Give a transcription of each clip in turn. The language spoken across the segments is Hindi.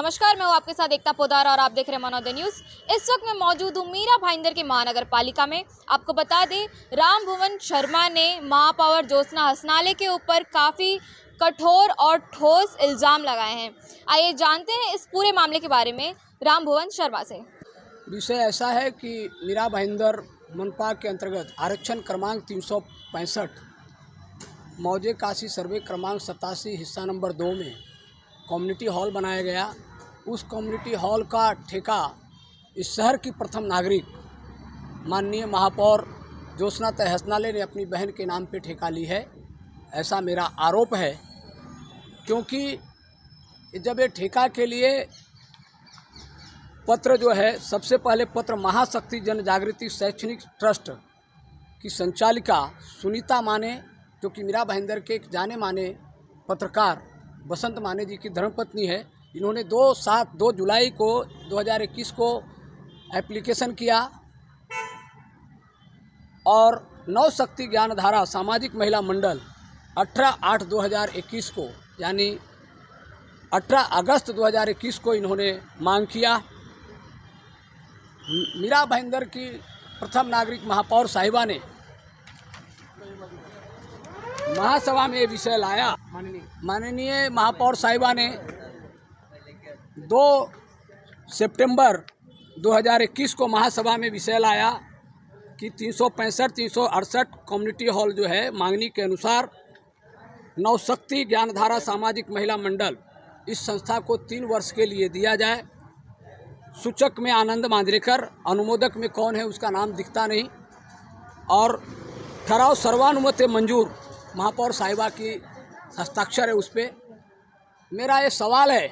नमस्कार, मैं हूँ आपके साथ एकता पोदार और आप देख रहे हैं मनोदय न्यूज़। इस वक्त मैं मौजूद हूँ मीरा भाईंदर के महानगर पालिका में। आपको बता दें, रामभुवन शर्मा ने महापौर ज्योत्सना हसनाले के ऊपर काफ़ी कठोर और ठोस इल्ज़ाम लगाए हैं। आइए जानते हैं इस पूरे मामले के बारे में रामभुवन शर्मा से। विषय ऐसा है कि मीरा भाईंदर मनपा के अंतर्गत आरक्षण क्रमांक 365 मौजे काशी सर्वे क्रमांक 87 हिस्सा नंबर 2 में कम्युनिटी हॉल बनाया गया। उस कम्युनिटी हॉल का ठेका इस शहर की प्रथम नागरिक माननीय महापौर ज्योत्सना हसनाले ने अपनी बहन के नाम पे ठेका ली है, ऐसा मेरा आरोप है। क्योंकि जब ये ठेका के लिए पत्र जो है, सबसे पहले पत्र महाशक्ति जन जागृति शैक्षणिक ट्रस्ट की संचालिका सुनीता माने, जो कि मीरा भाईंदर के एक जाने माने पत्रकार बसंत माने जी की धर्मपत्नी है, इन्होंने 2 जुलाई को 2021 को एप्लीकेशन किया और नव शक्ति ज्ञानधारा सामाजिक महिला मंडल 18/8/2021 को यानी 18 अगस्त 2021 को इन्होंने मांग किया। मीरा भाईंदर की प्रथम नागरिक महापौर साहिबा ने महासभा में ये विषय लाया। माननीय महापौर साहिबा ने 2 सितंबर 2021 को महासभा में विषय लाया कि 365-368 कम्युनिटी हॉल जो है मांगनी के अनुसार नवशक्ति ज्ञानधारा सामाजिक महिला मंडल इस संस्था को 3 वर्ष के लिए दिया जाए। सूचक में आनंद मांजरेकर, अनुमोदक में कौन है उसका नाम दिखता नहीं, और ठहराव सर्वानुमत मंजूर महापौर साहिबा की हस्ताक्षर है उस पर। मेरा ये सवाल है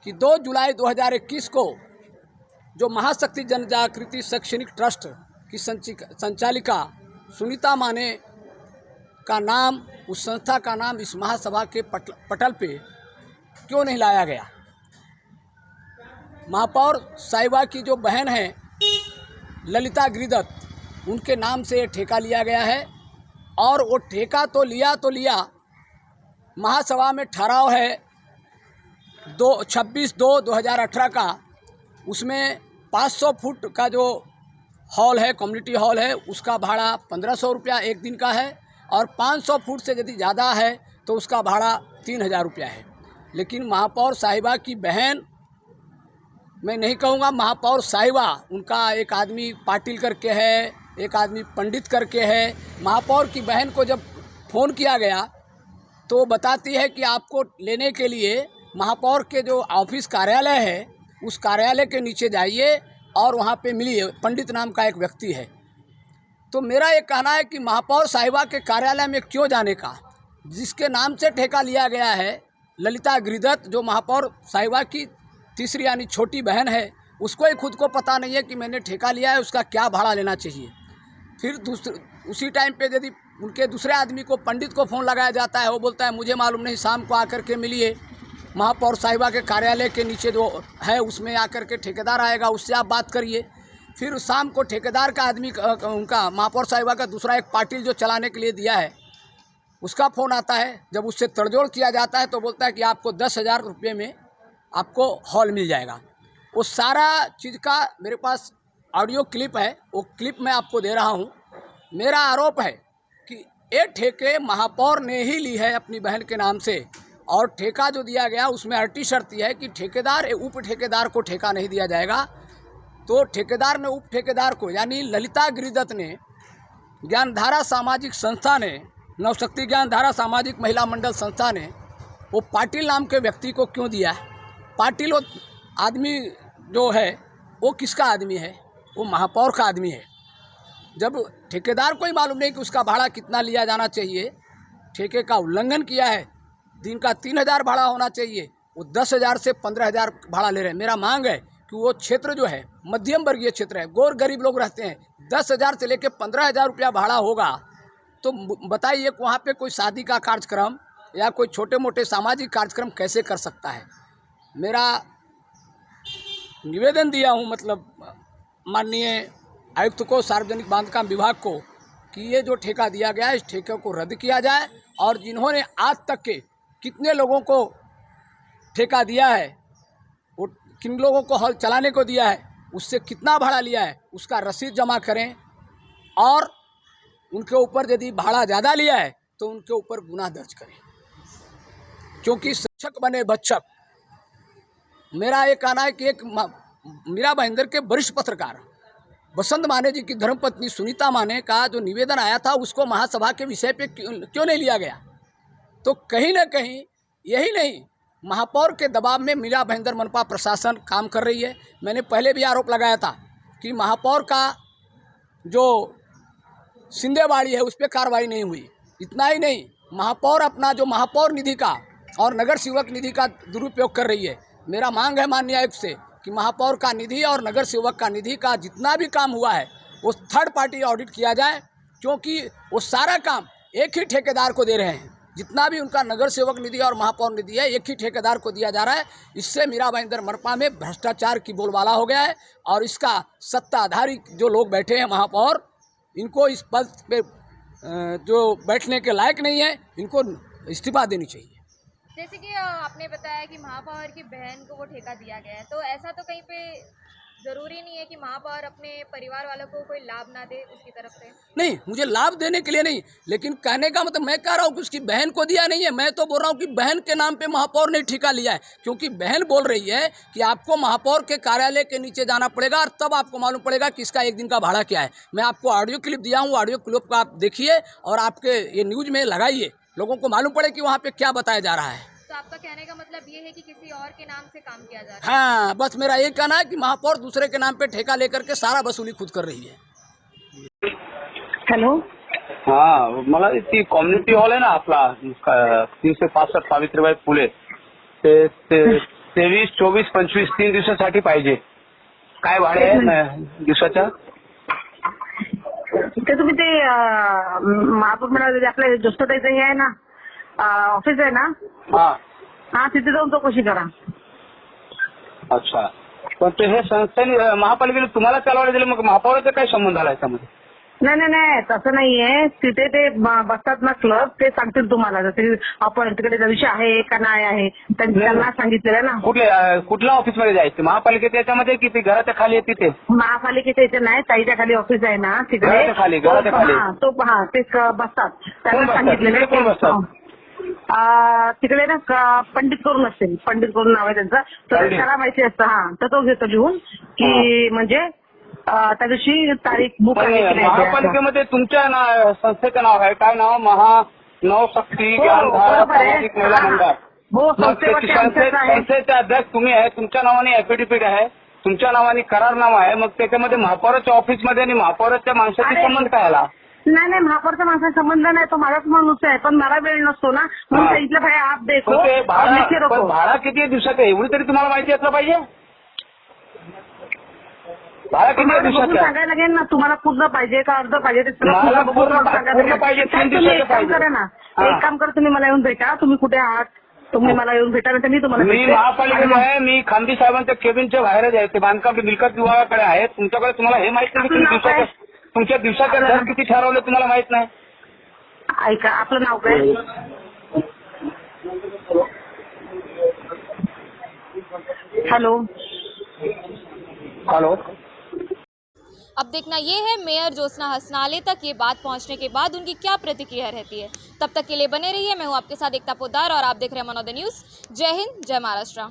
कि 2 जुलाई 2021 को जो महाशक्ति जन जागृति शैक्षणिक ट्रस्ट की संचालिका सुनीता माने का नाम, उस संस्था का नाम इस महासभा के पटल पे क्यों नहीं लाया गया। महापौर साहिबा की जो बहन है ललिता गिरिदत्त, उनके नाम से ये ठेका लिया गया है और वो ठेका तो लिया महासभा में ठहराव है 26/2/2018 का। उसमें 500 फुट का जो हॉल है, कम्युनिटी हॉल है, उसका भाड़ा 1500 रुपया एक दिन का है और 500 फुट से यदि ज़्यादा है तो उसका भाड़ा 3000 रुपया है। लेकिन महापौर साहिबा की बहन, मैं नहीं कहूँगा महापौर साहिबा, उनका एक आदमी पाटिल करके है, एक आदमी पंडित करके है। महापौर की बहन को जब फ़ोन किया गया तो वो बताती है कि आपको लेने के लिए महापौर के जो ऑफिस कार्यालय है उस कार्यालय के नीचे जाइए और वहाँ पे मिलिए, पंडित नाम का एक व्यक्ति है। तो मेरा ये कहना है कि महापौर साहिबा के कार्यालय में क्यों जाने का, जिसके नाम से ठेका लिया गया है ललिता गिरिदत्त, जो महापौर साहिबा की तीसरी यानी छोटी बहन है, उसको ही खुद को पता नहीं है कि मैंने ठेका लिया है, उसका क्या भाड़ा लेना चाहिए। फिर उसी टाइम पे यदि उनके दूसरे आदमी को, पंडित को फ़ोन लगाया जाता है, वो बोलता है मुझे मालूम नहीं, शाम को आकर के मिलिए महापौर साहिबा के कार्यालय के नीचे जो है उसमें आकर के ठेकेदार आएगा, उससे आप बात करिए। फिर शाम को ठेकेदार का आदमी, उनका महापौर साहिबा का दूसरा एक पाटिल जो चलाने के लिए दिया है, उसका फ़ोन आता है। जब उससे तड़जोड़ किया जाता है तो बोलता है कि आपको 10,000 रुपये में आपको हॉल मिल जाएगा। वो सारा चीज़ का मेरे पास ऑडियो क्लिप है, वो क्लिप मैं आपको दे रहा हूँ। मेरा आरोप है कि ये ठेके महापौर ने ही ली है अपनी बहन के नाम से, और ठेका जो दिया गया उसमें अड़ती शर्त है कि ठेकेदार उप ठेकेदार को ठेका नहीं दिया जाएगा। तो ठेकेदार ने उप ठेकेदार को, यानी ललिता गिरिदत्त ने ज्ञानधारा सामाजिक संस्था ने, नवशक्ति ज्ञानधारा सामाजिक महिला मंडल संस्था ने वो पाटिल नाम के व्यक्ति को क्यों दिया है। पाटिल वो आदमी जो है वो किसका आदमी है, वो महापौर का आदमी है। जब ठेकेदार को ही मालूम नहीं कि उसका भाड़ा कितना लिया जाना चाहिए, ठेके का उल्लंघन किया है, दिन का 3000 भाड़ा होना चाहिए, वो 10,000 से 15,000 भाड़ा ले रहे हैं। मेरा मांग है कि वो क्षेत्र जो है मध्यम वर्गीय क्षेत्र है, गौर गरीब लोग रहते हैं, 10,000 से लेकर 15,000 रुपया भाड़ा होगा तो बताइए वहाँ पे कोई शादी का कार्यक्रम या कोई छोटे मोटे सामाजिक कार्यक्रम कैसे कर सकता है। मेरा निवेदन दिया हूँ, मतलब माननीय आयुक्त को, सार्वजनिक बांधकाम विभाग को, कि ये जो ठेका दिया गया है इस ठेके को रद्द किया जाए और जिन्होंने आज तक के कितने लोगों को ठेका दिया है किन लोगों को हॉल चलाने को दिया है, उससे कितना भाड़ा लिया है, उसका रसीद जमा करें। और उनके ऊपर यदि भाड़ा ज़्यादा लिया है तो उनके ऊपर गुनाह दर्ज करें, क्योंकि शिक्षक बने बच्चक। मेरा ये कहना है कि एक मीरा भाईंदर के वरिष्ठ पत्रकार बसंत माने जी की धर्मपत्नी सुनीता माने का जो निवेदन आया था उसको महासभा के विषय पे क्यों नहीं लिया गया। तो कहीं ना कहीं यही नहीं, महापौर के दबाव में मीरा भाईंदर मनपा प्रशासन काम कर रही है। मैंने पहले भी आरोप लगाया था कि महापौर का जो सिंधेवाड़ी है उस पर कार्रवाई नहीं हुई। इतना ही नहीं, महापौर अपना जो महापौर निधि का और नगर सेवक निधि का दुरुपयोग कर रही है। मेरा मांग है माननीय आयुक्त से कि महापौर का निधि और नगर सेवक का निधि का जितना भी काम हुआ है वो थर्ड पार्टी ऑडिट किया जाए, क्योंकि वो सारा काम एक ही ठेकेदार को दे रहे हैं। जितना भी उनका नगर सेवक निधि और महापौर निधि है एक ही ठेकेदार को दिया जा रहा है। इससे मीरा भाईंदर मनपा में भ्रष्टाचार की बोलबाला हो गया है और इसका सत्ताधारी जो लोग बैठे हैं महापौर, इनको इस पद पे जो बैठने के लायक नहीं है, इनको इस्तीफा देनी चाहिए। जैसे कि आपने बताया कि महापौर की बहन को वो ठेका दिया गया है, तो ऐसा तो कहीं पे ज़रूरी नहीं है कि महापौर अपने परिवार वालों को कोई लाभ ना दे उसकी तरफ से? नहीं, मुझे लाभ देने के लिए नहीं, लेकिन कहने का मतलब मैं कह रहा हूँ कि उसकी बहन को दिया नहीं है। मैं तो बोल रहा हूँ कि बहन के नाम पे महापौर ने ठेका लिया है, क्योंकि बहन बोल रही है कि आपको महापौर के कार्यालय के नीचे जाना पड़ेगा और तब आपको मालूम पड़ेगा कि इसका एक दिन का भाड़ा क्या है। मैं आपको ऑडियो क्लिप दिया हूँ, ऑडियो क्लिप को आप देखिए और आपके ये न्यूज़ में लगाइए, लोगों को मालूम पड़े कि वहाँ पर क्या बताया जा रहा है। तो आपका कहने का मतलब ये है कि किसी और के नाम से काम किया जा रहा है? हाँ, बस मेरा ये कहना है कि महापौर दूसरे के नाम पे ठेका लेकर के सारा वसूली खुद कर रही है। हॅलो, हा, मला ती कम्युनिटी हॉल आहे ना आपला 365 सावित्रीबाई फुले ते 23, 24, 25 3 दिवसासाठी पाहिजे. काय भाडे आहे दिवसाच्या? ते तुम्ही ते महापौर म्हणाले आपल्या ज्येष्ठताईचं हे आहे ना ऑफिस आहे ना, हा तिथे जाऊन चौकशी करा. अच्छा, पण ते हे संस्थेने महापालिकेने तुम्हाला चालवायला दिलं, मग महापौराचा काय संबंध आला याच्यामध्ये? नाही नाही नाही, तसं नाहीये. तिथे ते बसतात ना क्लब, ते सांगतील तुम्हाला जसे आपण तिकडे विषय आहे का नाही आहे त्यांना सांगितलेलं ना. कुठल्या ऑफिसमध्ये जायचं? महापालिकेच्या याच्यामध्ये की ते घराच्या खाली आहे तिथे? महापालिकेच्या इथे नाही, ताईच्या खाली ऑफिस आहे ना तिकडे. घराच्या खाली तो ते बसतात, त्यांना सांगितलेलं. तिकडे ना पंडित करून असतील, पंडित करून नाव आहे त्यांचं, तर त्याला माहिती असतं. हा, तर तो घेतो लिहून की म्हणजे त्या दिवशी तारीख बुक आहे. महापालिकेमध्ये तुमच्या संस्थेचं नाव आहे काय? नाव नवशक्ती ज्ञानधारा सामाजिक महिला मंडळ. हो, संस्थेचे अध्यक्ष तुम्ही आहे, तुमच्या नावाने एफिडेव्हिट आहे, तुमच्या नावाने करारनामा आहे. मग त्याच्यामध्ये महापौराच्या ऑफिसमध्ये आणि महापौराच्या माणसाची संबंध काय आला? नाही नाही, महापौरचा माणसाचा संबंध नाही, तो माझाच माणूस आहे, पण मला वेळ नसतो ना, म्हणून इथलं भाई आप देखो. भाडा किती दिवसाचं आहे एवढी तरी तुम्हाला माहिती असलं पाहिजे. भाडा किती दिवसाचं सांगायला लागेल ना. तुम्हाला पूर्ण पाहिजे का अर्ध पाहिजे ते पूर्ण पाहिजे. करा ना, एक काम करा, तुम्ही मला येऊन भेटा. तुम्ही कुठे आहात? तुम्ही मला येऊन भेटा, नाही तर मी तुम्हाला. मी महापालिकेत आहे, मी खांदी साहेबांच्या केबिनच्या बाहेरच आहे, ते बांधकाम मिल्कत विभागाकडे आहे. तुमच्याकडे तुम्हाला हे माहित नाही तुमच्या दिवसाचे दर किती ठरवले तुम्हाला माहित नाही? ऐका, आपलं नाव काय? Hello hello. अब देखना ये है मेयर ज्योत्सना हसनाले तक ये बात पहुंचने के बाद उनकी क्या प्रतिक्रिया रहती है। तब तक के लिए बने रहिए। मैं हूं आपके साथ एकता पोद्दार और आप देख रहे हैं मनोदय न्यूज़। जय हिंद, जय महाराष्ट्र।